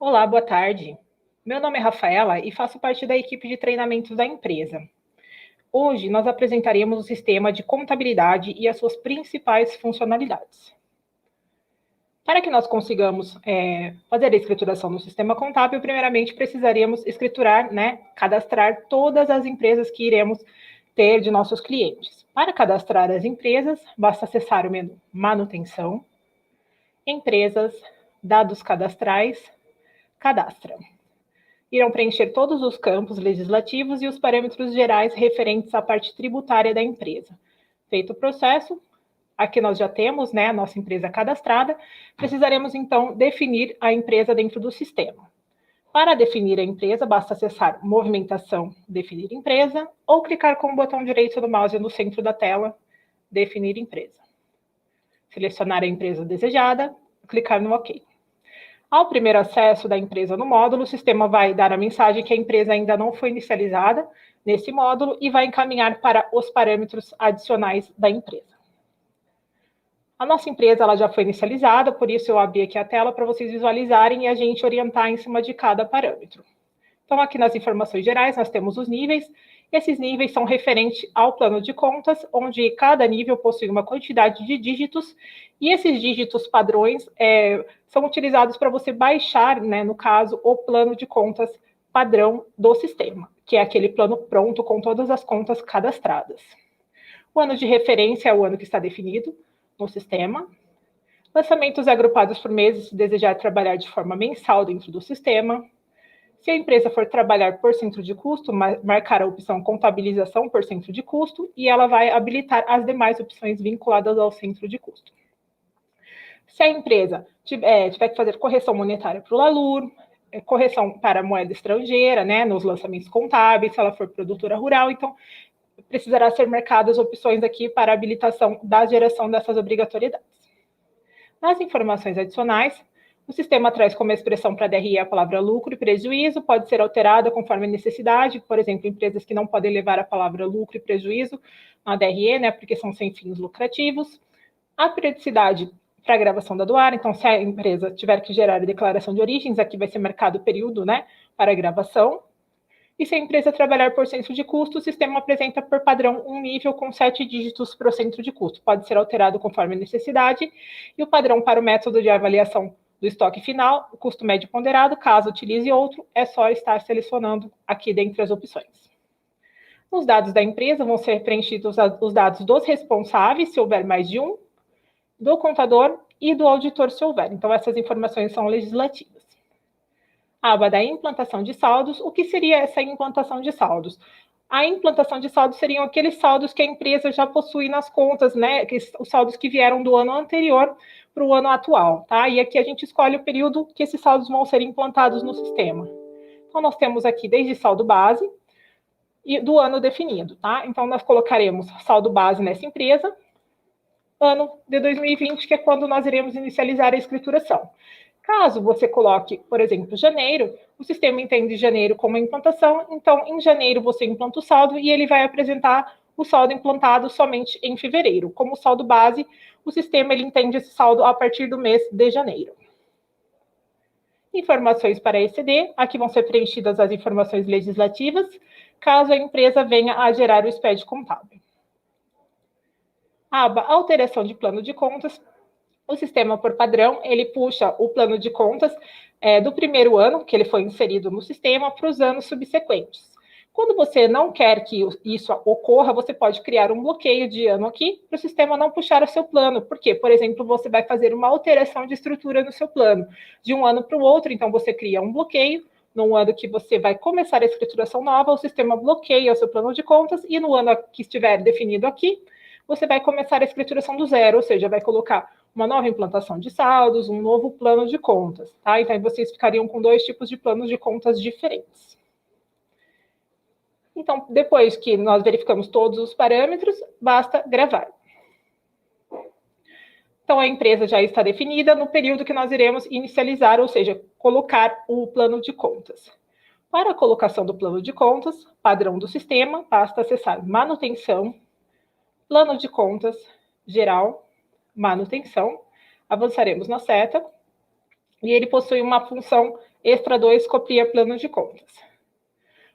Olá, boa tarde. Meu nome é Rafaela e faço parte da equipe de treinamentos da empresa. Hoje nós apresentaremos o sistema de contabilidade e as suas principais funcionalidades. Para que nós consigamos fazer a escrituração no sistema contábil, primeiramente precisaremos escriturar, cadastrar todas as empresas que iremos ter de nossos clientes. Para cadastrar as empresas, basta acessar o menu Manutenção, Empresas, Dados Cadastrais, Cadastra. Irão preencher todos os campos legislativos e os parâmetros gerais referentes à parte tributária da empresa. Feito o processo, aqui nós já temos a nossa empresa cadastrada, precisaremos então definir a empresa dentro do sistema. Para definir a empresa, basta acessar Movimentação, Definir Empresa, ou clicar com o botão direito do mouse no centro da tela, Definir Empresa. Selecionar a empresa desejada, clicar no OK. Ao primeiro acesso da empresa no módulo, o sistema vai dar a mensagem que a empresa ainda não foi inicializada nesse módulo e vai encaminhar para os parâmetros adicionais da empresa. A nossa empresa ela já foi inicializada, por isso eu abri aqui a tela para vocês visualizarem e a gente orientar em cima de cada parâmetro. Então, aqui nas informações gerais, nós temos os níveis. Esses níveis são referentes ao plano de contas, onde cada nível possui uma quantidade de dígitos, e esses dígitos padrões são utilizados para você baixar, no caso, o plano de contas padrão do sistema, que é aquele plano pronto com todas as contas cadastradas. O ano de referência é o ano que está definido no sistema. Lançamentos agrupados por meses, se desejar trabalhar de forma mensal dentro do sistema. Se a empresa for trabalhar por centro de custo, marcar a opção contabilização por centro de custo e ela vai habilitar as demais opções vinculadas ao centro de custo. Se a empresa tiver que fazer correção monetária para o LALUR, correção para moeda estrangeira, nos lançamentos contábeis, se ela for produtora rural, então precisará ser marcadas opções aqui para habilitação da geração dessas obrigatoriedades. Nas informações adicionais, o sistema traz como expressão para a DRE a palavra lucro e prejuízo, pode ser alterada conforme a necessidade, por exemplo, empresas que não podem levar a palavra lucro e prejuízo na DRE, porque são sem fins lucrativos. A periodicidade para a gravação da doar, então se a empresa tiver que gerar a declaração de origens, aqui vai ser marcado o período para a gravação. E se a empresa trabalhar por centro de custo, o sistema apresenta por padrão um nível com 7 dígitos para o centro de custo. Pode ser alterado conforme a necessidade. E o padrão para o método de avaliação do estoque final, o custo médio ponderado, caso utilize outro, é só estar selecionando aqui dentre as opções. Nos dados da empresa vão ser preenchidos os dados dos responsáveis, se houver mais de um, do contador e do auditor, se houver. Então, essas informações são legislativas. A aba da implantação de saldos. O que seria essa implantação de saldos? A implantação de saldos seriam aqueles saldos que a empresa já possui nas contas, os saldos que vieram do ano anterior para o ano atual, tá? E aqui a gente escolhe o período que esses saldos vão ser implantados no sistema. Então, nós temos aqui desde saldo base e do ano definido, tá? Então, nós colocaremos saldo base nessa empresa, ano de 2020, que é quando nós iremos inicializar a escrituração. Caso você coloque, por exemplo, janeiro, o sistema entende janeiro como implantação, então em janeiro você implanta o saldo e ele vai apresentar o saldo implantado somente em fevereiro. Como saldo base, o sistema ele entende esse saldo a partir do mês de janeiro. Informações para ECD, aqui vão ser preenchidas as informações legislativas, caso a empresa venha a gerar o SPED contábil. Aba alteração de plano de contas. O sistema, por padrão, ele puxa o plano de contas do primeiro ano que ele foi inserido no sistema para os anos subsequentes. Quando você não quer que isso ocorra, você pode criar um bloqueio de ano aqui para o sistema não puxar o seu plano. Por quê? Por exemplo, você vai fazer uma alteração de estrutura no seu plano de um ano para o outro, então você cria um bloqueio. No ano que você vai começar a escrituração nova, o sistema bloqueia o seu plano de contas e no ano que estiver definido aqui, você vai começar a escrituração do zero, ou seja, vai colocar uma nova implantação de saldos, um novo plano de contas, tá? Então, vocês ficariam com 2 tipos de planos de contas diferentes. Então, depois que nós verificamos todos os parâmetros, basta gravar. Então, a empresa já está definida no período que nós iremos inicializar, ou seja, colocar o plano de contas. Para a colocação do plano de contas, padrão do sistema, basta acessar Manutenção, Plano de Contas, Geral, Manutenção. Avançaremos na seta. E ele possui uma função Extra 2, copia plano de contas,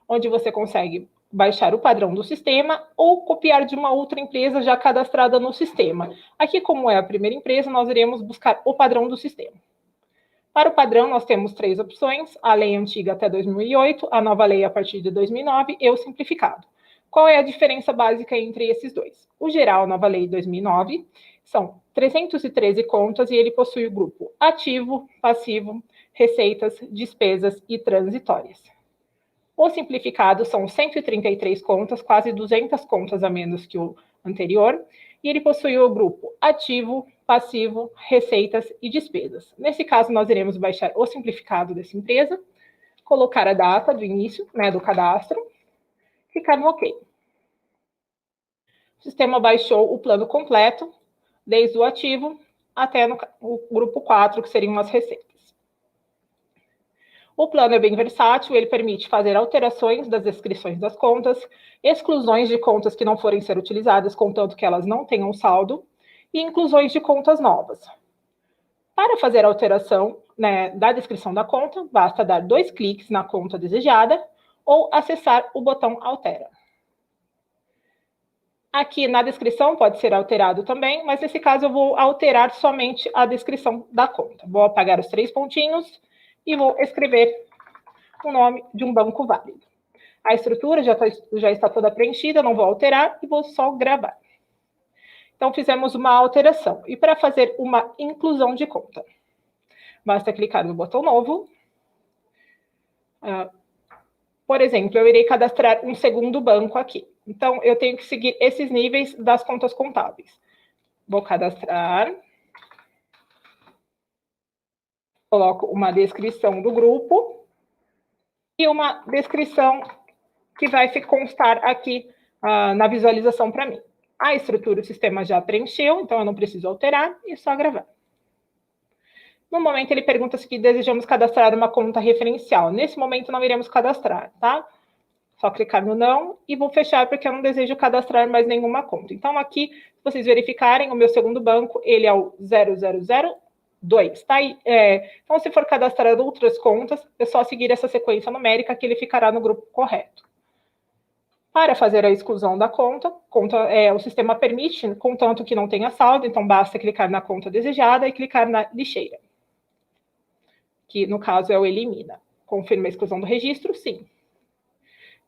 onde você consegue baixar o padrão do sistema ou copiar de uma outra empresa já cadastrada no sistema. Aqui, como é a primeira empresa, nós iremos buscar o padrão do sistema. Para o padrão, nós temos 3 opções: a lei antiga até 2008, a nova lei a partir de 2009 e o simplificado. Qual é a diferença básica entre esses dois? O geral, nova lei de 2009, são 313 contas e ele possui o grupo ativo, passivo, receitas, despesas e transitórias. O simplificado são 133 contas, quase 200 contas a menos que o anterior, e ele possui o grupo ativo, passivo, receitas e despesas. Nesse caso, nós iremos baixar o simplificado dessa empresa, colocar a data do início, do cadastro, clicar no OK. O sistema baixou o plano completo, desde o ativo até o grupo 4, que seriam as receitas. O plano é bem versátil, ele permite fazer alterações das descrições das contas, exclusões de contas que não forem ser utilizadas, contanto que elas não tenham saldo, e inclusões de contas novas. Para fazer a alteração da descrição da conta, basta dar 2 cliques na conta desejada ou acessar o botão Altera. Aqui na descrição pode ser alterado também, mas nesse caso eu vou alterar somente a descrição da conta. Vou apagar os 3 pontinhos e vou escrever o nome de um banco válido. A estrutura já está toda preenchida, não vou alterar e vou só gravar. Então, fizemos uma alteração. E para fazer uma inclusão de conta, basta clicar no botão novo. Por exemplo, eu irei cadastrar um segundo banco aqui. Então, eu tenho que seguir esses níveis das contas contábeis. Vou cadastrar. Coloco uma descrição do grupo e uma descrição que vai constar aqui na visualização para mim. A estrutura o sistema já preencheu, então eu não preciso alterar, é só gravar. No momento, ele pergunta se desejamos cadastrar uma conta referencial. Nesse momento, não iremos cadastrar, tá? Só clicar no não e vou fechar, porque eu não desejo cadastrar mais nenhuma conta. Então, aqui, se vocês verificarem, o meu segundo banco, ele é o 0002, tá? Então, se for cadastrar outras contas, é só seguir essa sequência numérica que ele ficará no grupo correto. Para fazer a exclusão da conta, o sistema permite, contanto que não tenha saldo, então basta clicar na conta desejada e clicar na lixeira, que no caso é o elimina. Confirma a exclusão do registro? Sim.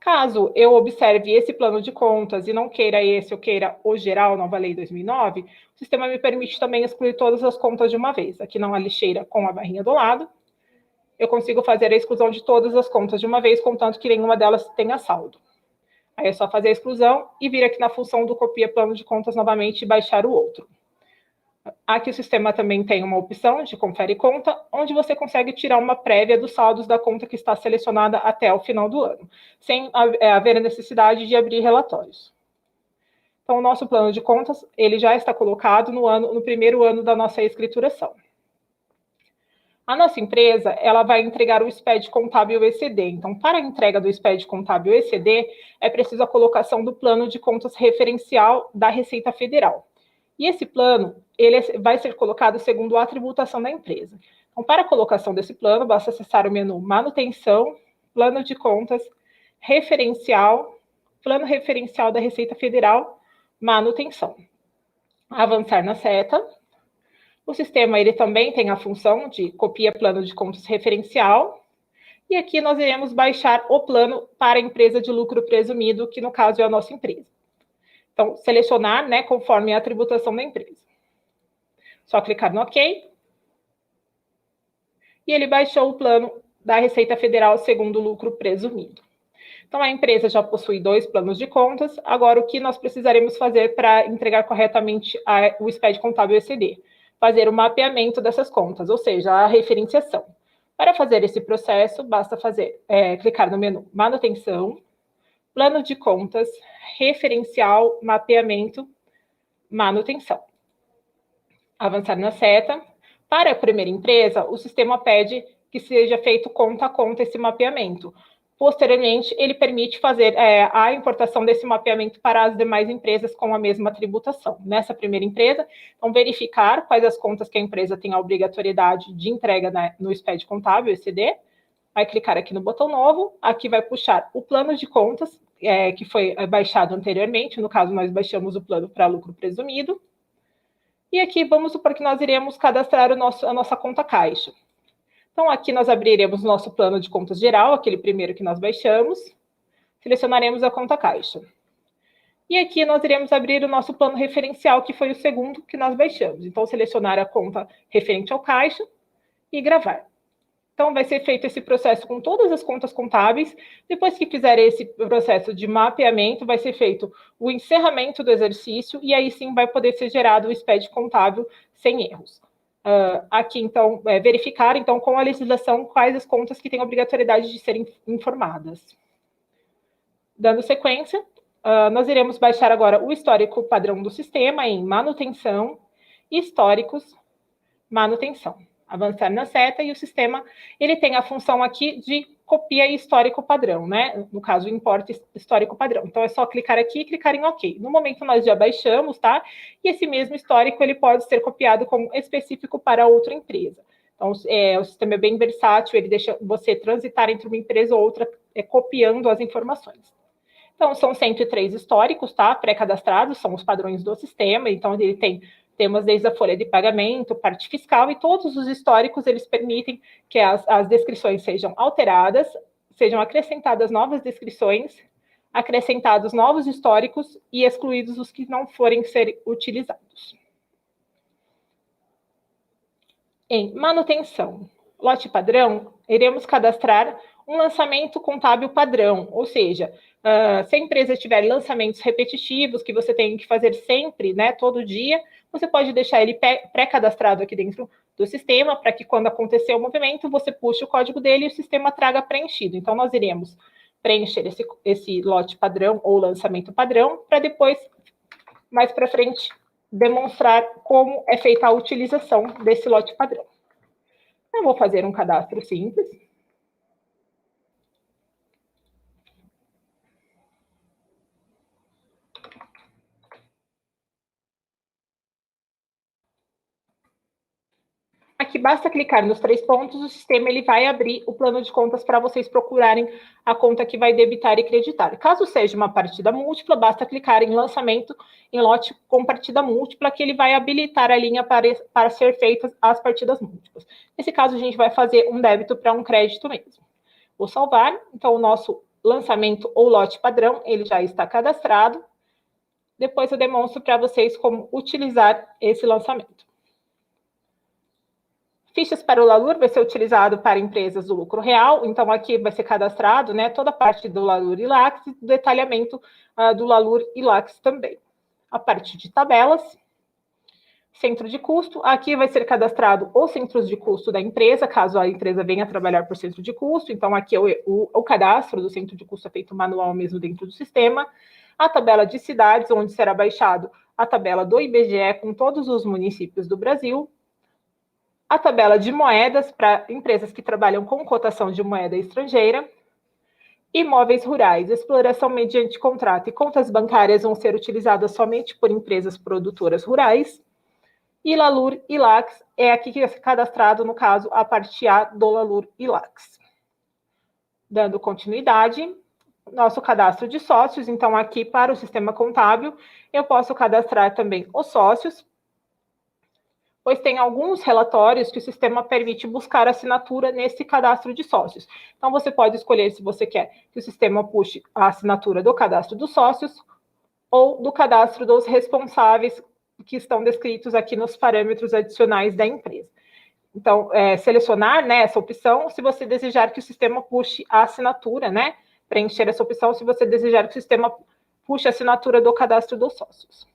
Caso eu observe esse plano de contas e não queira esse, eu queira o geral, nova lei 2009, o sistema me permite também excluir todas as contas de uma vez. Aqui na lixeira com a barrinha do lado, eu consigo fazer a exclusão de todas as contas de uma vez, contanto que nenhuma delas tenha saldo. Aí é só fazer a exclusão e vir aqui na função do copia plano de contas novamente e baixar o outro. Aqui o sistema também tem uma opção de confere conta, onde você consegue tirar uma prévia dos saldos da conta que está selecionada até o final do ano, sem haver a necessidade de abrir relatórios. Então, o nosso plano de contas, ele já está colocado no primeiro ano da nossa escrituração. A nossa empresa, ela vai entregar o SPED contábil ECD. Então, para a entrega do SPED contábil ECD, é preciso a colocação do plano de contas referencial da Receita Federal. E esse plano, ele vai ser colocado segundo a tributação da empresa. Então, para a colocação desse plano, basta acessar o menu Manutenção, Plano de Contas, Referencial, Plano Referencial da Receita Federal, Manutenção. Avançar na seta. O sistema ele também tem a função de copia plano de contas referencial. E aqui nós iremos baixar o plano para a empresa de lucro presumido, que no caso é a nossa empresa. Então, selecionar, conforme a tributação da empresa. Só clicar no OK. E ele baixou o plano da Receita Federal segundo o lucro presumido. Então, a empresa já possui 2 planos de contas. Agora, o que nós precisaremos fazer para entregar corretamente o SPED contábil ECD? Fazer o mapeamento dessas contas, ou seja, a referenciação. Para fazer esse processo, basta clicar no menu Manutenção, Plano de Contas, Referencial, Mapeamento, Manutenção. Avançar na seta. Para a primeira empresa, o sistema pede que seja feito conta a conta esse mapeamento. Posteriormente, ele permite fazer a importação desse mapeamento para as demais empresas com a mesma tributação. Nessa primeira empresa, vão verificar quais as contas que a empresa tem a obrigatoriedade de entrega no SPED contábil, ECD, vai clicar aqui no botão novo, aqui vai puxar o plano de contas, que foi baixado anteriormente, no caso nós baixamos o plano para lucro presumido, e aqui vamos supor que nós iremos cadastrar a nossa conta caixa. Então aqui nós abriremos nosso plano de contas geral, aquele primeiro que nós baixamos, selecionaremos a conta caixa. E aqui nós iremos abrir o nosso plano referencial, que foi o segundo que nós baixamos. Então, selecionar a conta referente ao caixa e gravar. Então, vai ser feito esse processo com todas as contas contábeis. Depois que fizer esse processo de mapeamento, vai ser feito o encerramento do exercício e aí sim vai poder ser gerado o SPED contábil sem erros. Aqui, então, verificar, então, com a legislação, quais as contas que têm obrigatoriedade de serem informadas. Dando sequência, nós iremos baixar agora o histórico padrão do sistema em manutenção, históricos, manutenção. Avançar na seta e o sistema, ele tem a função aqui de copia histórico padrão, né? No caso, importa histórico padrão. Então, é só clicar aqui e clicar em OK. No momento, nós já baixamos, tá? E esse mesmo histórico, ele pode ser copiado como específico para outra empresa. Então, o sistema é bem versátil, ele deixa você transitar entre uma empresa ou outra, copiando as informações. Então, são 103 históricos, tá? Pré-cadastrados, são os padrões do sistema. Então, ele tem temas desde a folha de pagamento, parte fiscal, e todos os históricos, eles permitem que as descrições sejam alteradas, sejam acrescentadas novas descrições, acrescentados novos históricos e excluídos os que não forem ser utilizados. Em manutenção, lote padrão, iremos cadastrar um lançamento contábil padrão, ou seja, se a empresa tiver lançamentos repetitivos que você tem que fazer sempre, né, todo dia, você pode deixar ele pré-cadastrado aqui dentro do sistema, para que quando acontecer o movimento, você puxe o código dele e o sistema traga preenchido. Então, nós iremos preencher esse lote padrão ou lançamento padrão, para depois, mais para frente, demonstrar como é feita a utilização desse lote padrão. Eu vou fazer um cadastro simples. Aqui basta clicar nos 3 pontos, o sistema ele vai abrir o plano de contas para vocês procurarem a conta que vai debitar e creditar. Caso seja uma partida múltipla, basta clicar em lançamento em lote com partida múltipla, que ele vai habilitar a linha para ser feitas as partidas múltiplas. Nesse caso, a gente vai fazer um débito para um crédito mesmo. Vou salvar, então o nosso lançamento ou lote padrão, ele já está cadastrado. Depois eu demonstro para vocês como utilizar esse lançamento. Fichas para o LALUR vai ser utilizado para empresas do lucro real, então aqui vai ser cadastrado, né, toda a parte do LALUR e LACS e do detalhamento do LALUR e LACS também. A parte de tabelas, centro de custo, aqui vai ser cadastrado os centros de custo da empresa, caso a empresa venha trabalhar por centro de custo, então aqui o cadastro do centro de custo é feito manual mesmo dentro do sistema. A tabela de cidades, onde será baixado a tabela do IBGE com todos os municípios do Brasil. A tabela de moedas para empresas que trabalham com cotação de moeda estrangeira. Imóveis rurais, exploração mediante contrato e contas bancárias vão ser utilizadas somente por empresas produtoras rurais. E LALUR e LACS é aqui que é cadastrado, no caso, a parte A do LALUR e LACS. Dando continuidade, nosso cadastro de sócios, então aqui para o sistema contábil, eu posso cadastrar também os sócios, pois tem alguns relatórios que o sistema permite buscar assinatura nesse cadastro de sócios. Então, você pode escolher se você quer que o sistema puxe a assinatura do cadastro dos sócios ou do cadastro dos responsáveis que estão descritos aqui nos parâmetros adicionais da empresa. Então, selecionar, né, essa opção se você desejar que o sistema puxe a assinatura, né, preencher essa opção se você desejar que o sistema puxe a assinatura do cadastro dos sócios.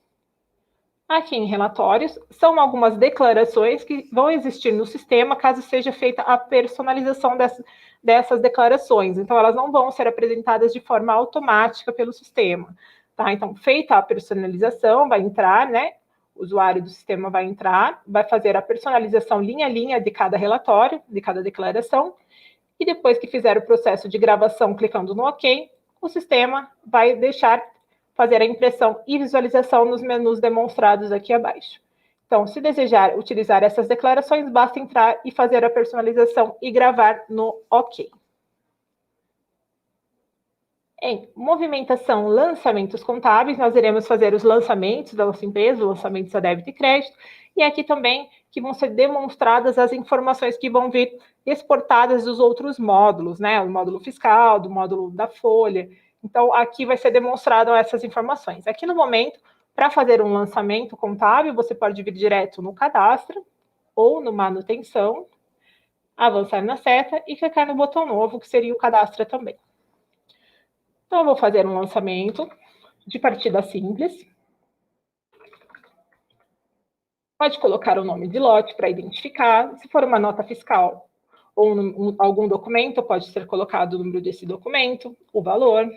Aqui em relatórios, são algumas declarações que vão existir no sistema caso seja feita a personalização dessas declarações. Então, elas não vão ser apresentadas de forma automática pelo sistema. Tá? Então, feita a personalização, vai entrar, né? O usuário do sistema vai entrar, vai fazer a personalização linha a linha de cada relatório, de cada declaração, e depois que fizer o processo de gravação clicando no OK, o sistema vai fazer a impressão e visualização nos menus demonstrados aqui abaixo. Então, se desejar utilizar essas declarações, basta entrar e fazer a personalização e gravar no OK. Em movimentação, lançamentos contábeis, nós iremos fazer os lançamentos da nossa empresa, os lançamentos a débito e crédito, e aqui também que vão ser demonstradas as informações que vão vir exportadas dos outros módulos, né? O módulo fiscal, do módulo da folha. Então, aqui vai ser demonstrado essas informações. Aqui no momento, para fazer um lançamento contábil, você pode vir direto no cadastro ou no manutenção, avançar na seta e clicar no botão novo, que seria o cadastro também. Então, eu vou fazer um lançamento de partida simples. Pode colocar o nome de lote para identificar. Se for uma nota fiscal ou algum documento, pode ser colocado o número desse documento, o valor.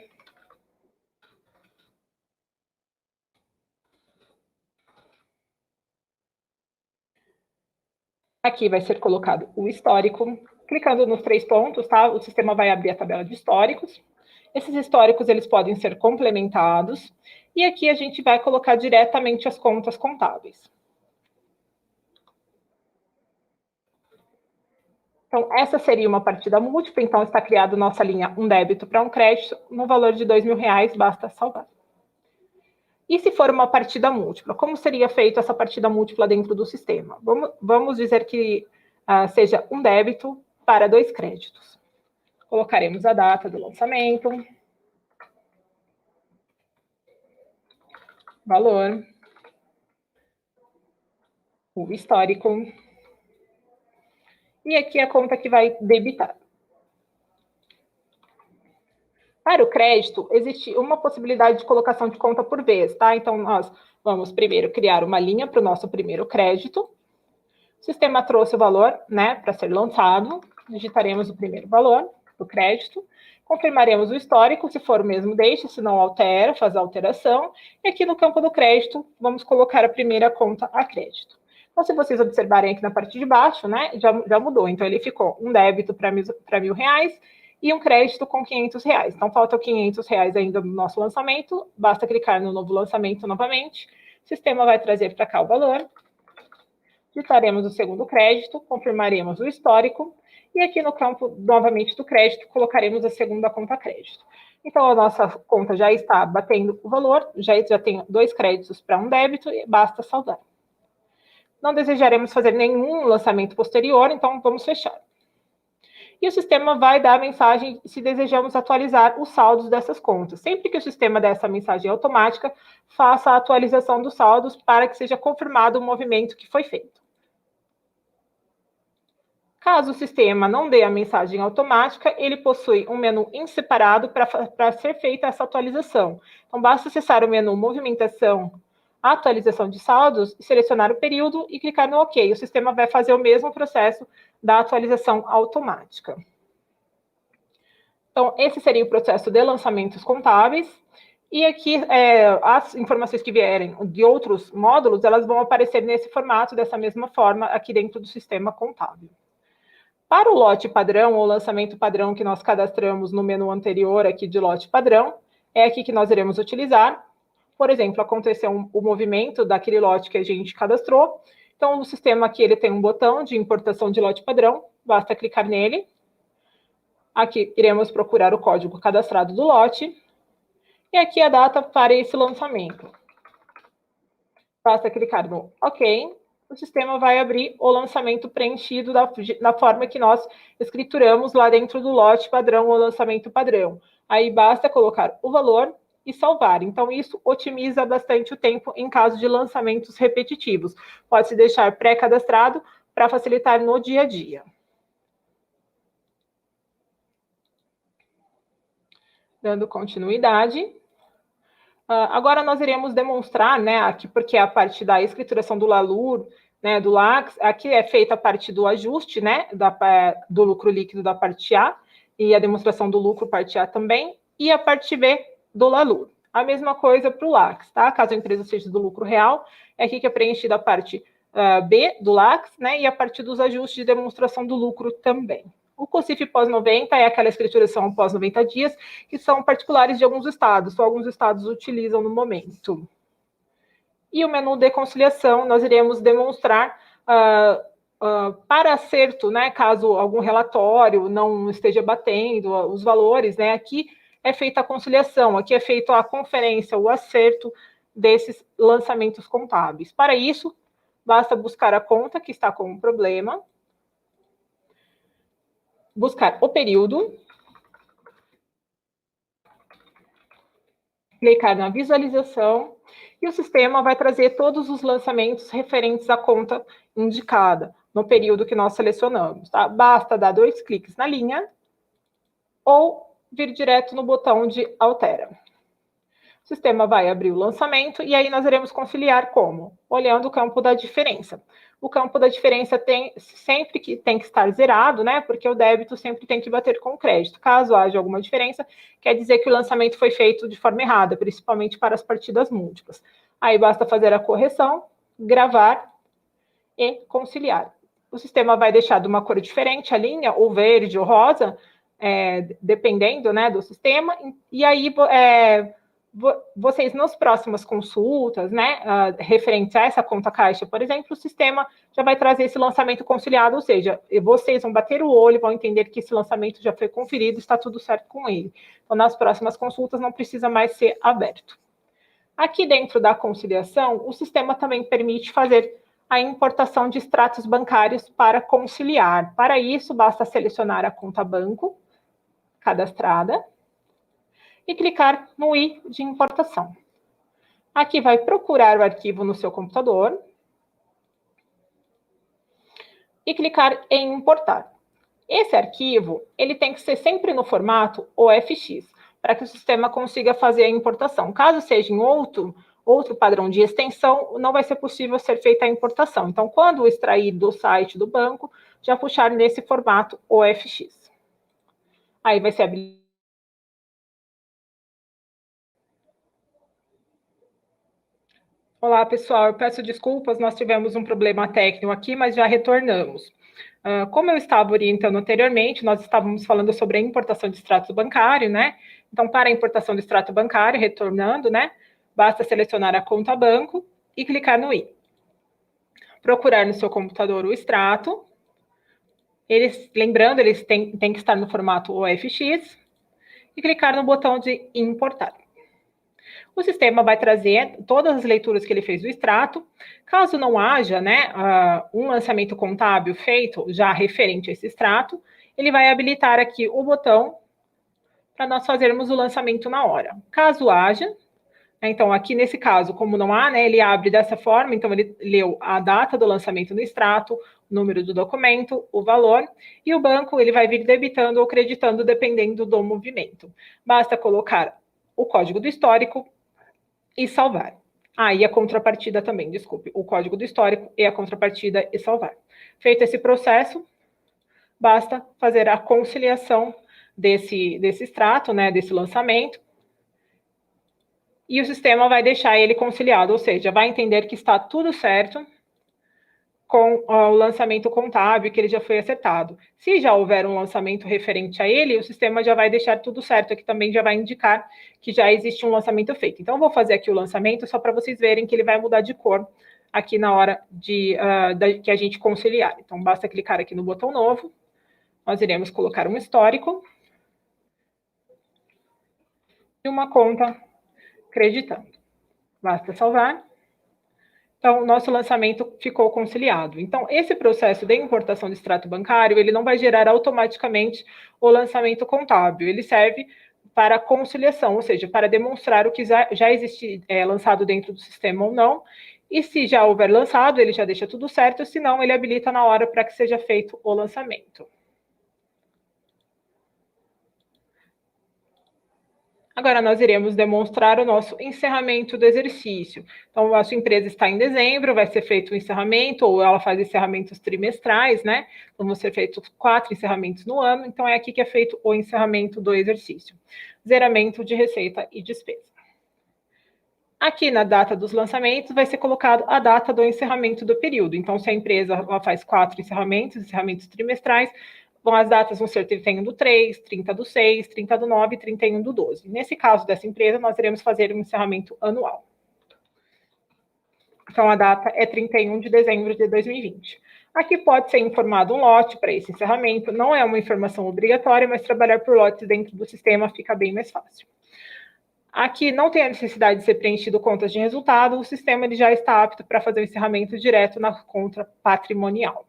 Aqui vai ser colocado o histórico. Clicando nos 3 pontos, tá? O sistema vai abrir a tabela de históricos. Esses históricos, eles podem ser complementados. E aqui a gente vai colocar diretamente as contas contábeis. Então, essa seria uma partida múltipla. Então, está criada nossa linha um débito para um crédito no valor de R$2.000, basta salvar. E se for uma partida múltipla? Como seria feita essa partida múltipla dentro do sistema? Vamos dizer que seja um débito para 2 créditos. Colocaremos a data do lançamento, valor, o histórico, e aqui a conta que vai debitar. Para o crédito, existe uma possibilidade de colocação de conta por vez, tá? Então, nós vamos primeiro criar uma linha para o nosso primeiro crédito. O sistema trouxe o valor, né, para ser lançado. Digitaremos o primeiro valor do crédito. Confirmaremos o histórico, se for o mesmo, deixa, se não altera, faz a alteração. E aqui no campo do crédito, vamos colocar a primeira conta a crédito. Então, se vocês observarem aqui na parte de baixo, né, já mudou. Então, ele ficou um débito para R$1.000 e um crédito com R$500. Então, faltam R$500 ainda no nosso lançamento. Basta clicar no novo lançamento novamente. O sistema vai trazer para cá o valor. Digitaremos o segundo crédito, confirmaremos o histórico. E aqui no campo, novamente, do crédito, colocaremos a segunda conta crédito. Então, a nossa conta já está batendo o valor, já tem 2 créditos para um débito, e basta salvar. Não desejaremos fazer nenhum lançamento posterior, então vamos fechar. E o sistema vai dar a mensagem se desejamos atualizar os saldos dessas contas. Sempre que o sistema der essa mensagem automática, faça a atualização dos saldos para que seja confirmado o movimento que foi feito. Caso o sistema não dê a mensagem automática, ele possui um menu em separado para ser feita essa atualização. Então, basta acessar o menu Movimentação, Atualização de Saldos, selecionar o período e clicar no OK. O sistema vai fazer o mesmo processo da atualização automática. Então, esse seria o processo de lançamentos contábeis. E aqui, as informações que vierem de outros módulos, elas vão aparecer nesse formato, dessa mesma forma, aqui dentro do sistema contábil. Para o lote padrão, ou lançamento padrão que nós cadastramos no menu anterior aqui de lote padrão, é aqui que nós iremos utilizar. Por exemplo, aconteceu o movimento daquele lote que a gente cadastrou. Então, o sistema aqui ele tem um botão de importação de lote padrão, basta clicar nele. Aqui iremos procurar o código cadastrado do lote. E aqui a data para esse lançamento. Basta clicar no OK. O sistema vai abrir o lançamento preenchido da forma que nós escrituramos lá dentro do lote padrão ou lançamento padrão. Aí basta colocar o valor e salvar. Então, isso otimiza bastante o tempo em caso de lançamentos repetitivos. Pode-se deixar pré-cadastrado para facilitar no dia a dia. Dando continuidade. Agora nós iremos demonstrar, né, aqui porque a parte da escrituração do LALUR, né, do LACS, aqui é feita a parte do ajuste, né, do lucro líquido da parte A, e a demonstração do lucro parte A também, e a parte B do LALUR. A mesma coisa para o LACS, tá? Caso a empresa seja do lucro real, é aqui que é preenchida a parte B do LACS, né, e a parte dos ajustes de demonstração do lucro também. O COSIF pós-90 é aquela escrituração pós 90 dias, que são particulares de alguns estados, só alguns estados utilizam no momento. E o menu de conciliação, nós iremos demonstrar para acerto, né, caso algum relatório não esteja batendo os valores, né, aqui é feita a conciliação, aqui é feita a conferência, o acerto desses lançamentos contábeis. Para isso, basta buscar a conta que está com um problema, buscar o período, clicar na visualização, e o sistema vai trazer todos os lançamentos referentes à conta indicada, no período que nós selecionamos. Tá? Basta dar 2 cliques na linha, ou vir direto no botão de altera. O sistema vai abrir o lançamento e aí nós iremos conciliar como? Olhando o campo da diferença. O campo da diferença sempre que tem que estar zerado, né? Porque o débito sempre tem que bater com o crédito. Caso haja alguma diferença, quer dizer que o lançamento foi feito de forma errada, principalmente para as partidas múltiplas. Aí basta fazer a correção, gravar e conciliar. O sistema vai deixar de uma cor diferente a linha, ou verde ou rosa, dependendo, né, do sistema, e aí vocês nas próximas consultas, né, referentes a essa conta caixa, por exemplo, o sistema já vai trazer esse lançamento conciliado, ou seja, vocês vão bater o olho, vão entender que esse lançamento já foi conferido, está tudo certo com ele. Então, nas próximas consultas não precisa mais ser aberto. Aqui dentro da conciliação, o sistema também permite fazer a importação de extratos bancários para conciliar. Para isso, basta selecionar a conta banco cadastrada e clicar no i de importação. Aqui vai procurar o arquivo no seu computador e clicar em importar. Esse arquivo, ele tem que ser sempre no formato OFX, para que o sistema consiga fazer a importação. Caso seja em outro padrão de extensão, não vai ser possível ser feita a importação. Então, quando extrair do site do banco, já puxar nesse formato OFX. Aí vai ser habilitado. Olá, pessoal, eu peço desculpas, nós tivemos um problema técnico aqui, mas já retornamos. Como eu estava orientando anteriormente, nós estávamos falando sobre a importação de extrato bancário, né? Então, para a importação do extrato bancário, retornando, né? Basta selecionar a conta banco e clicar no i. Procurar no seu computador o extrato. Lembrando, eles têm que estar no formato OFX e clicar no botão de importar. O sistema vai trazer todas as leituras que ele fez do extrato. Caso não haja, né, um lançamento contábil feito já referente a esse extrato, ele vai habilitar aqui o botão para nós fazermos o lançamento na hora. Caso haja, então aqui nesse caso, como não há, né, ele abre dessa forma, então ele leu a data do lançamento no extrato, o número do documento, o valor, e o banco ele vai vir debitando ou creditando dependendo do movimento. Basta colocar o código do histórico e salvar. E a contrapartida também, desculpe, o código do histórico e a contrapartida e salvar. Feito esse processo, basta fazer a conciliação desse extrato, né, desse lançamento, e o sistema vai deixar ele conciliado, ou seja, vai entender que está tudo certo com o lançamento contábil, que ele já foi acertado. Se já houver um lançamento referente a ele, o sistema já vai deixar tudo certo, aqui também já vai indicar que já existe um lançamento feito. Então, eu vou fazer aqui o lançamento só para vocês verem que ele vai mudar de cor aqui na hora que a gente conciliar. Então, basta clicar aqui no botão novo, nós iremos colocar um histórico e uma conta creditando. Basta salvar. Então, o nosso lançamento ficou conciliado. Então, esse processo de importação de extrato bancário, ele não vai gerar automaticamente o lançamento contábil. Ele serve para conciliação, ou seja, para demonstrar o que já existe lançado dentro do sistema ou não. E se já houver lançado, ele já deixa tudo certo, se não, ele habilita na hora para que seja feito o lançamento. Agora, nós iremos demonstrar o nosso encerramento do exercício. Então, a sua empresa está em dezembro, vai ser feito o encerramento, ou ela faz encerramentos trimestrais, né? Então, vão ser feitos 4 encerramentos no ano. Então, é aqui que é feito o encerramento do exercício. Zeramento de receita e despesa. Aqui na data dos lançamentos vai ser colocado a data do encerramento do período. Então, se a empresa ela faz 4 encerramentos trimestrais, as datas vão ser 31/3, 30/6, 30/9 e 31/12. Nesse caso dessa empresa, nós iremos fazer um encerramento anual. Então, a data é 31 de dezembro de 2020. Aqui pode ser informado um lote para esse encerramento, não é uma informação obrigatória, mas trabalhar por lotes dentro do sistema fica bem mais fácil. Aqui não tem a necessidade de ser preenchido contas de resultado, o sistema ele já está apto para fazer o encerramento direto na conta patrimonial.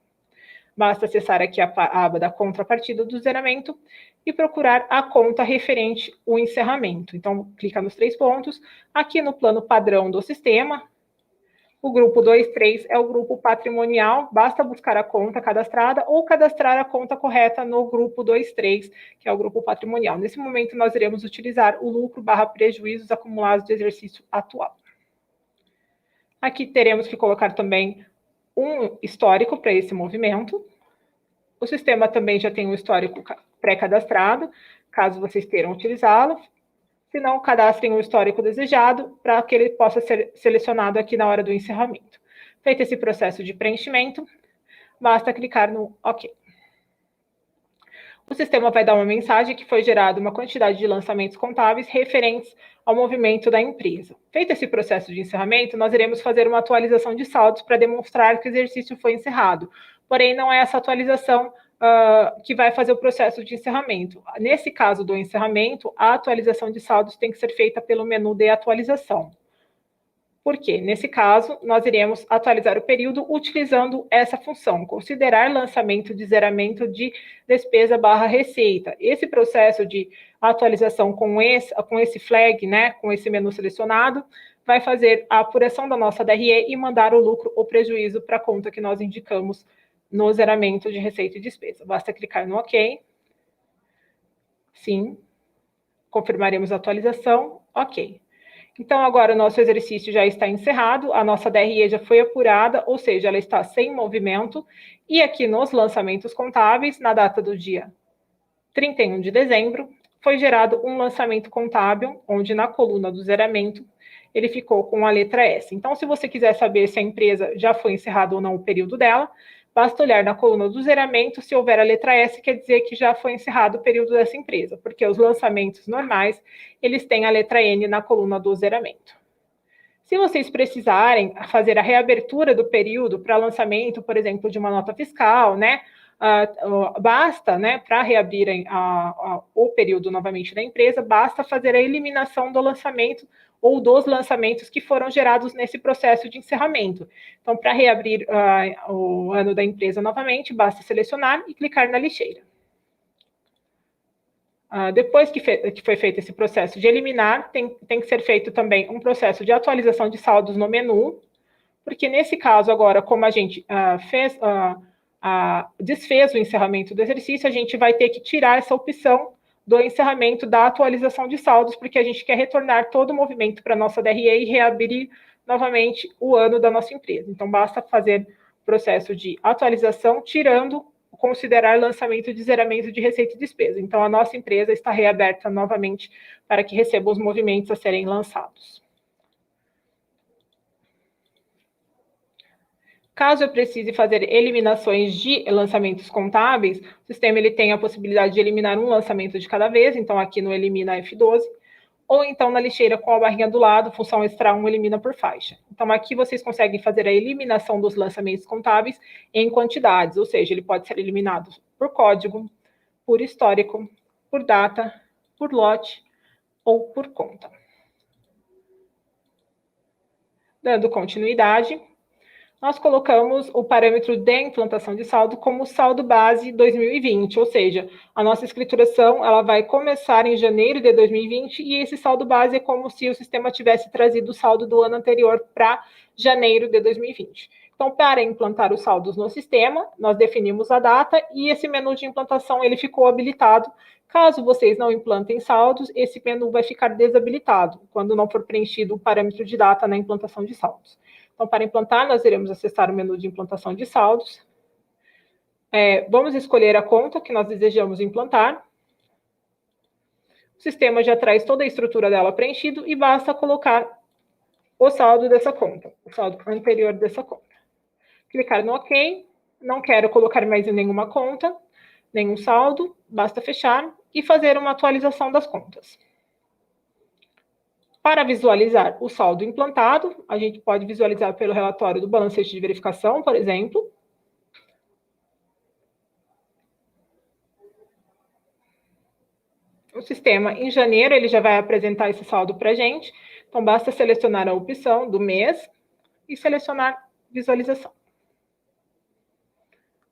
Basta acessar aqui a aba da contrapartida do zeramento e procurar a conta referente ao encerramento. Então, clica nos 3 pontos. Aqui no plano padrão do sistema, o grupo 2.3 é o grupo patrimonial, basta buscar a conta cadastrada ou cadastrar a conta correta no grupo 2.3, que é o grupo patrimonial. Nesse momento, nós iremos utilizar o lucro / prejuízos acumulados do exercício atual. Aqui teremos que colocar também um histórico para esse movimento. O sistema também já tem um histórico pré-cadastrado, caso vocês queiram utilizá-lo. Se não, cadastrem o histórico desejado para que ele possa ser selecionado aqui na hora do encerramento. Feito esse processo de preenchimento, basta clicar no OK. O sistema vai dar uma mensagem que foi gerada uma quantidade de lançamentos contábeis referentes ao movimento da empresa. Feito esse processo de encerramento, nós iremos fazer uma atualização de saldos para demonstrar que o exercício foi encerrado. Porém, não é essa atualização que vai fazer o processo de encerramento. Nesse caso do encerramento, a atualização de saldos tem que ser feita pelo menu de atualização. Por quê? Nesse caso, nós iremos atualizar o período utilizando essa função, considerar lançamento de zeramento de despesa / receita. Esse processo de atualização com esse flag, né, com esse menu selecionado, vai fazer a apuração da nossa DRE e mandar o lucro ou prejuízo para a conta que nós indicamos no zeramento de receita e despesa. Basta clicar no OK. Sim. Confirmaremos a atualização. OK. Então, agora o nosso exercício já está encerrado, a nossa DRE já foi apurada, ou seja, ela está sem movimento. E aqui nos lançamentos contábeis, na data do dia 31 de dezembro, foi gerado um lançamento contábil, onde na coluna do zeramento, ele ficou com a letra S. Então, se você quiser saber se a empresa já foi encerrado ou não o período dela, basta olhar na coluna do zeramento, se houver a letra S, quer dizer que já foi encerrado o período dessa empresa, porque os lançamentos normais, eles têm a letra N na coluna do zeramento. Se vocês precisarem fazer a reabertura do período para lançamento, por exemplo, de uma nota fiscal, né, basta, né, para reabrir o período novamente da empresa, basta fazer a eliminação do lançamento ou dos lançamentos que foram gerados nesse processo de encerramento. Então, para reabrir o ano da empresa novamente, basta selecionar e clicar na lixeira. Depois que foi feito esse processo de eliminar, tem que ser feito também um processo de atualização de saldos no menu, porque nesse caso agora, como a gente desfez o encerramento do exercício, a gente vai ter que tirar essa opção do encerramento da atualização de saldos, porque a gente quer retornar todo o movimento para a nossa DRE e reabrir novamente o ano da nossa empresa. Então, basta fazer o processo de atualização, tirando considerar lançamento de zeramento de receita e despesa. Então, a nossa empresa está reaberta novamente para que receba os movimentos a serem lançados. Caso eu precise fazer eliminações de lançamentos contábeis, o sistema ele tem a possibilidade de eliminar um lançamento de cada vez, então aqui no Elimina F12, ou então na lixeira com a barrinha do lado, função extra 1 elimina por faixa. Então aqui vocês conseguem fazer a eliminação dos lançamentos contábeis em quantidades, ou seja, ele pode ser eliminado por código, por histórico, por data, por lote ou por conta. Dando continuidade, nós colocamos o parâmetro de implantação de saldo como saldo base 2020, ou seja, a nossa escrituração ela vai começar em janeiro de 2020 e esse saldo base é como se o sistema tivesse trazido o saldo do ano anterior para janeiro de 2020. Então, para implantar os saldos no sistema, nós definimos a data e esse menu de implantação ele ficou habilitado. Caso vocês não implantem saldos, esse menu vai ficar desabilitado, quando não for preenchido o parâmetro de data na implantação de saldos. Então, para implantar, nós iremos acessar o menu de implantação de saldos. Vamos escolher a conta que nós desejamos implantar. O sistema já traz toda a estrutura dela preenchido e basta colocar o saldo dessa conta, o saldo anterior dessa conta. Clicar no OK. Não quero colocar mais em nenhuma conta, nenhum saldo, basta fechar e fazer uma atualização das contas. Para visualizar o saldo implantado, a gente pode visualizar pelo relatório do balancete de verificação, por exemplo. O sistema, em janeiro, ele já vai apresentar esse saldo para a gente. Então, basta selecionar a opção do mês e selecionar visualização.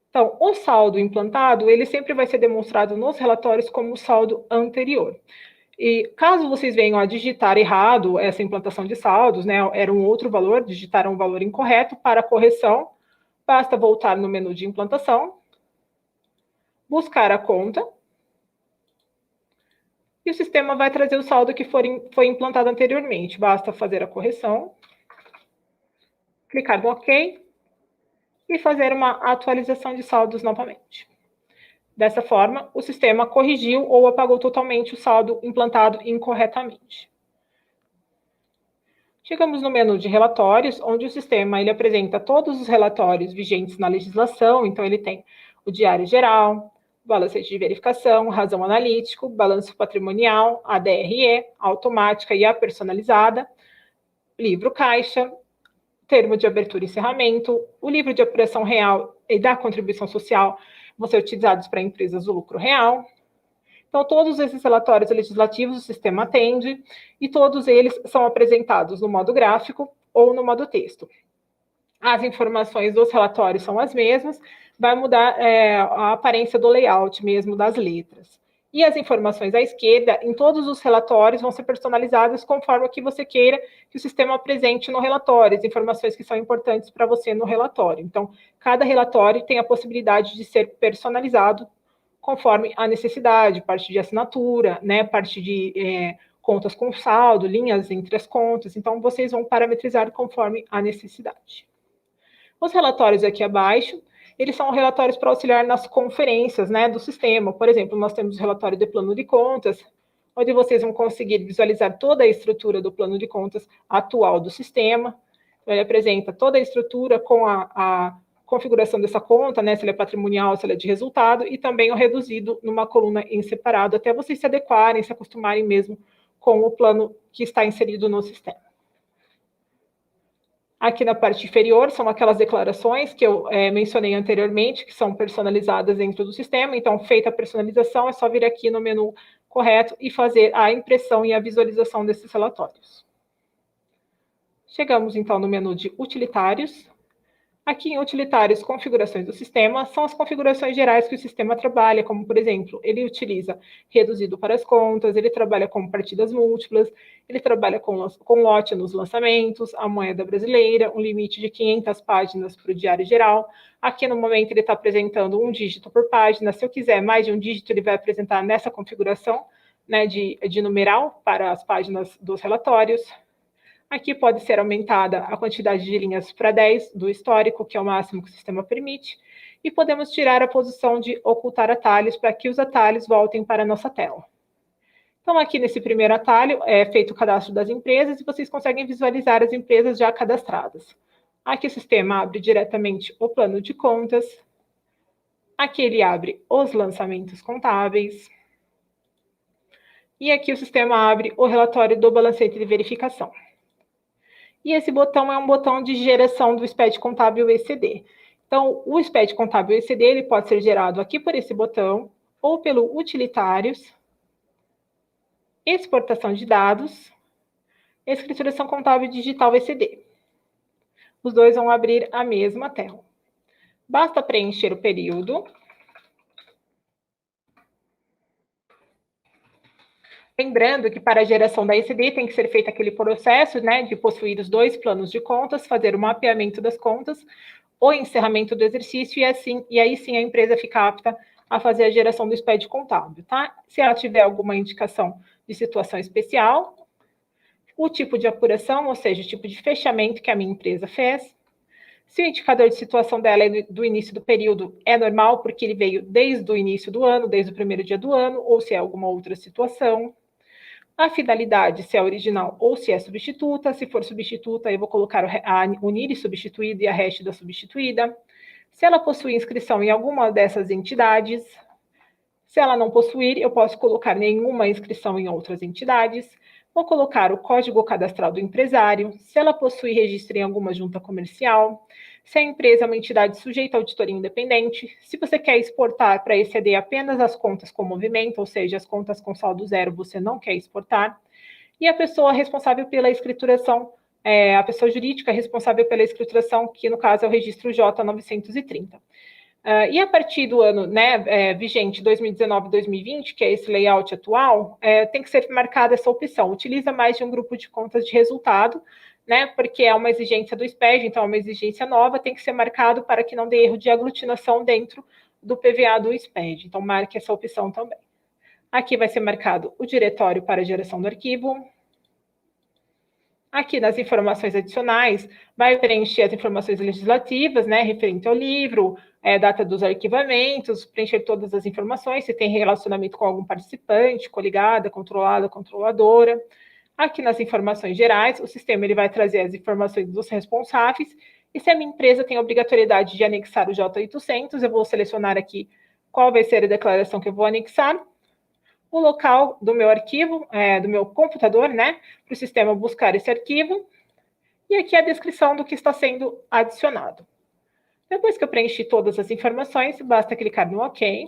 Então, o saldo implantado, ele sempre vai ser demonstrado nos relatórios como o saldo anterior. E caso vocês venham a digitar errado essa implantação de saldos, né, era um outro valor, digitaram um valor incorreto, para correção, basta voltar no menu de implantação, buscar a conta, e o sistema vai trazer o saldo que foi implantado anteriormente. Basta fazer a correção, clicar no OK e fazer uma atualização de saldos novamente. Dessa forma, o sistema corrigiu ou apagou totalmente o saldo implantado incorretamente. Chegamos no menu de relatórios, onde o sistema ele apresenta todos os relatórios vigentes na legislação. Então, ele tem o diário geral, balancete de verificação, razão analítico, balanço patrimonial, a DRE, a automática e a personalizada, livro caixa, termo de abertura e encerramento, o livro de apuração real e da contribuição social vão ser utilizados para empresas do lucro real. Então, todos esses relatórios legislativos o sistema atende e todos eles são apresentados no modo gráfico ou no modo texto. As informações dos relatórios são as mesmas, vai mudar a aparência do layout mesmo das letras. E as informações à esquerda, em todos os relatórios, vão ser personalizadas conforme o que você queira que o sistema apresente no relatório, as informações que são importantes para você no relatório. Então, cada relatório tem a possibilidade de ser personalizado conforme a necessidade, parte de assinatura, né, parte de contas com saldo, linhas entre as contas. Então, vocês vão parametrizar conforme a necessidade. Os relatórios aqui abaixo, eles são relatórios para auxiliar nas conferências, né, do sistema. Por exemplo, nós temos o relatório de plano de contas, onde vocês vão conseguir visualizar toda a estrutura do plano de contas atual do sistema. Ele apresenta toda a estrutura com a configuração dessa conta, né, se ela é patrimonial, se ela é de resultado, e também o reduzido numa coluna em separado, até vocês se adequarem, se acostumarem mesmo com o plano que está inserido no sistema. Aqui na parte inferior são aquelas declarações que eu mencionei anteriormente, que são personalizadas dentro do sistema. Então, feita a personalização, é só vir aqui no menu correto e fazer a impressão e a visualização desses relatórios. Chegamos, então, no menu de utilitários. Aqui em utilitários, configurações do sistema, são as configurações gerais que o sistema trabalha, como, por exemplo, ele utiliza reduzido para as contas, ele trabalha com partidas múltiplas, ele trabalha com lote nos lançamentos, a moeda brasileira, um limite de 500 páginas para o diário geral. Aqui, no momento, ele está apresentando um dígito por página. Se eu quiser mais de um dígito, ele vai apresentar nessa configuração, né, de numeral para as páginas dos relatórios. Aqui pode ser aumentada a quantidade de linhas para 10 do histórico, que é o máximo que o sistema permite, e podemos tirar a posição de ocultar atalhos para que os atalhos voltem para a nossa tela. Então, aqui nesse primeiro atalho, é feito o cadastro das empresas e vocês conseguem visualizar as empresas já cadastradas. Aqui o sistema abre diretamente o plano de contas. Aqui ele abre os lançamentos contábeis. E aqui o sistema abre o relatório do balancete de verificação. E esse botão é um botão de geração do SPED contábil ECD. Então, o SPED contábil ECD ele pode ser gerado aqui por esse botão, ou pelo utilitários, exportação de dados, escrituração contábil digital ECD. Os dois vão abrir a mesma tela. Basta preencher o período. Lembrando que para a geração da ECD tem que ser feito aquele processo, né, de possuir os dois planos de contas, fazer o mapeamento das contas, o encerramento do exercício e aí sim a empresa fica apta a fazer a geração do SPED contábil, tá? Se ela tiver alguma indicação de situação especial, o tipo de apuração, ou seja, o tipo de fechamento que a minha empresa fez, se o indicador de situação dela do início do período é normal, porque ele veio desde o início do ano, desde o primeiro dia do ano, ou se é alguma outra situação, a finalidade, se é original ou se é substituta. Se for substituta, eu vou colocar a UNIRI substituída e a REST da substituída. Se ela possui inscrição em alguma dessas entidades. Se ela não possuir, eu posso colocar nenhuma inscrição em outras entidades. Vou colocar o código cadastral do empresário. Se ela possui registro em alguma junta comercial. se a empresa é uma entidade sujeita à auditoria independente, se você quer exportar para ECD apenas as contas com movimento, ou seja, as contas com saldo zero você não quer exportar, e a pessoa responsável pela escrituração, a pessoa jurídica responsável pela escrituração, que no caso é o registro J930. E a partir do ano vigente 2019-2020, que é esse layout atual, tem que ser marcada essa opção. Utiliza mais de um grupo de contas de resultado, né, porque é uma exigência do SPED, então é uma exigência nova, tem que ser marcado para que não dê erro de aglutinação dentro do PVA do SPED. Então, marque essa opção também. Aqui vai ser marcado o diretório para geração do arquivo. Aqui nas informações adicionais, vai preencher as informações legislativas, né, referente ao livro, data dos arquivamentos, preencher todas as informações, se tem relacionamento com algum participante, coligada, controlada, controladora. Aqui nas informações gerais, o sistema ele vai trazer as informações dos responsáveis, e se a minha empresa tem a obrigatoriedade de anexar o J800, eu vou selecionar aqui qual vai ser a declaração que eu vou anexar, o local do meu arquivo, do meu computador, né, para o sistema buscar esse arquivo, e aqui a descrição do que está sendo adicionado. Depois que eu preenchi todas as informações, basta clicar no OK.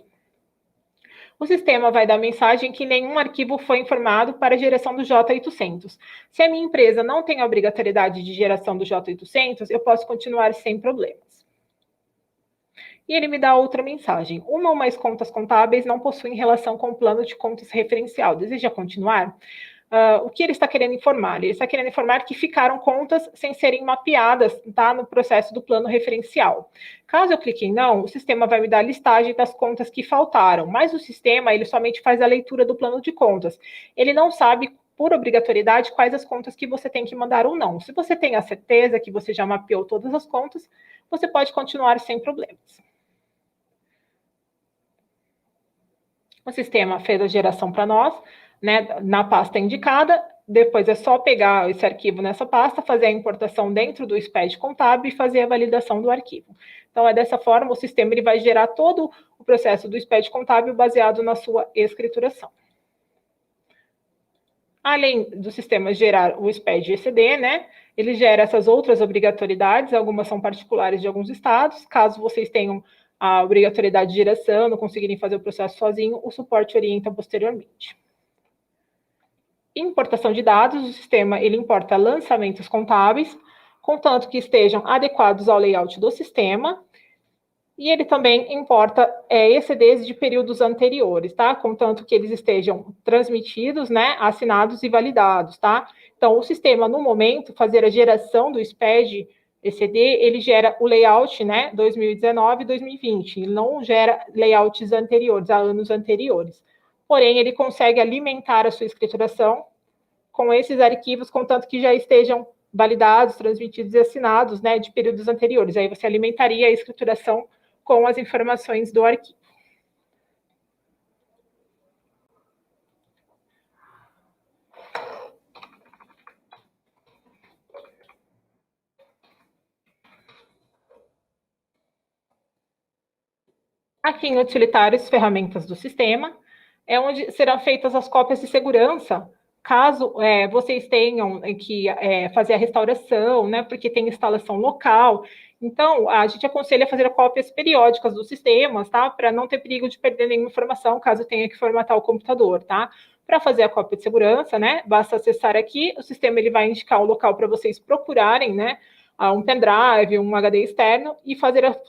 O sistema vai dar mensagem que nenhum arquivo foi informado para a geração do J800. Se a minha empresa não tem a obrigatoriedade de geração do J800, eu posso continuar sem problemas. E ele me dá outra mensagem. Uma ou mais contas contábeis não possuem relação com o plano de contas referencial. Deseja continuar? O que ele está querendo informar? Ele está querendo informar que ficaram contas sem serem mapeadas, tá, no processo do plano referencial. Caso eu clique em não, o sistema vai me dar a listagem das contas que faltaram, mas o sistema ele somente faz a leitura do plano de contas. Ele não sabe, por obrigatoriedade, quais as contas que você tem que mandar ou não. Se você tem a certeza que você já mapeou todas as contas, você pode continuar sem problemas. O sistema fez a geração para nós, né, na pasta indicada, depois é só pegar esse arquivo nessa pasta, fazer a importação dentro do SPED contábil e fazer a validação do arquivo. Então, dessa forma, o sistema ele vai gerar todo o processo do SPED contábil baseado na sua escrituração. Além do sistema gerar o SPED ECD, né, ele gera essas outras obrigatoriedades, algumas são particulares de alguns estados, caso vocês tenham a obrigatoriedade de geração, não conseguirem fazer o processo sozinho, o suporte orienta posteriormente. Importação de dados, o sistema ele importa lançamentos contábeis, contanto que estejam adequados ao layout do sistema, e ele também importa ECDs de períodos anteriores, tá? Contanto que eles estejam transmitidos, né, assinados e validados, tá? Então, o sistema, no momento, fazer a geração do SPED ECD, ele gera o layout, né, 2019 e 2020, ele não gera layouts anteriores, a anos anteriores. Porém, ele consegue alimentar a sua escrituração com esses arquivos, contanto que já estejam validados, transmitidos e assinados, né, de períodos anteriores. Aí você alimentaria a escrituração com as informações do arquivo. Aqui em utilitários, ferramentas do sistema, é onde serão feitas as cópias de segurança, caso vocês tenham que fazer a restauração, né, porque tem instalação local. Então, a gente aconselha fazer cópias periódicas dos sistemas, tá, para não ter perigo de perder nenhuma informação, caso tenha que formatar o computador, tá. Para fazer a cópia de segurança, né, basta acessar aqui, o sistema ele vai indicar o local para vocês procurarem, né, um pendrive, um HD externo, e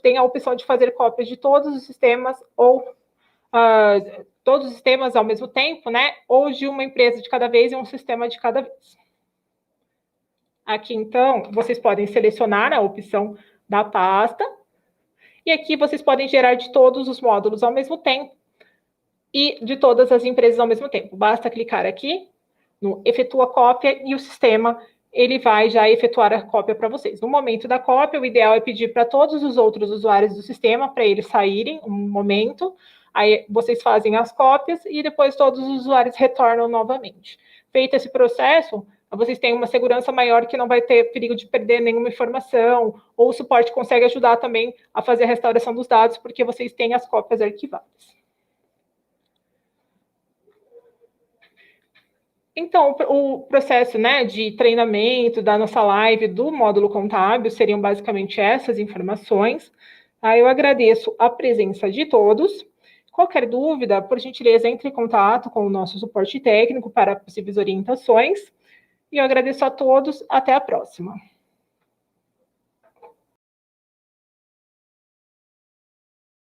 tem a opção de fazer cópias de todos os sistemas ou todos os sistemas ao mesmo tempo, né? Ou de uma empresa de cada vez e um sistema de cada vez. Aqui, então, vocês podem selecionar a opção da pasta, e aqui vocês podem gerar de todos os módulos ao mesmo tempo e de todas as empresas ao mesmo tempo. Basta clicar aqui no efetua cópia e o sistema ele vai já efetuar a cópia para vocês. No momento da cópia, o ideal é pedir para todos os outros usuários do sistema para eles saírem um momento, aí vocês fazem as cópias e depois todos os usuários retornam novamente. Feito esse processo, vocês têm uma segurança maior que não vai ter perigo de perder nenhuma informação, ou o suporte consegue ajudar também a fazer a restauração dos dados, porque vocês têm as cópias arquivadas. Então, o processo, né, de treinamento da nossa live do módulo contábil seriam basicamente essas informações. Eu agradeço a presença de todos. Qualquer dúvida, por gentileza, entre em contato com o nosso suporte técnico para possíveis orientações. E eu agradeço a todos. Até a próxima.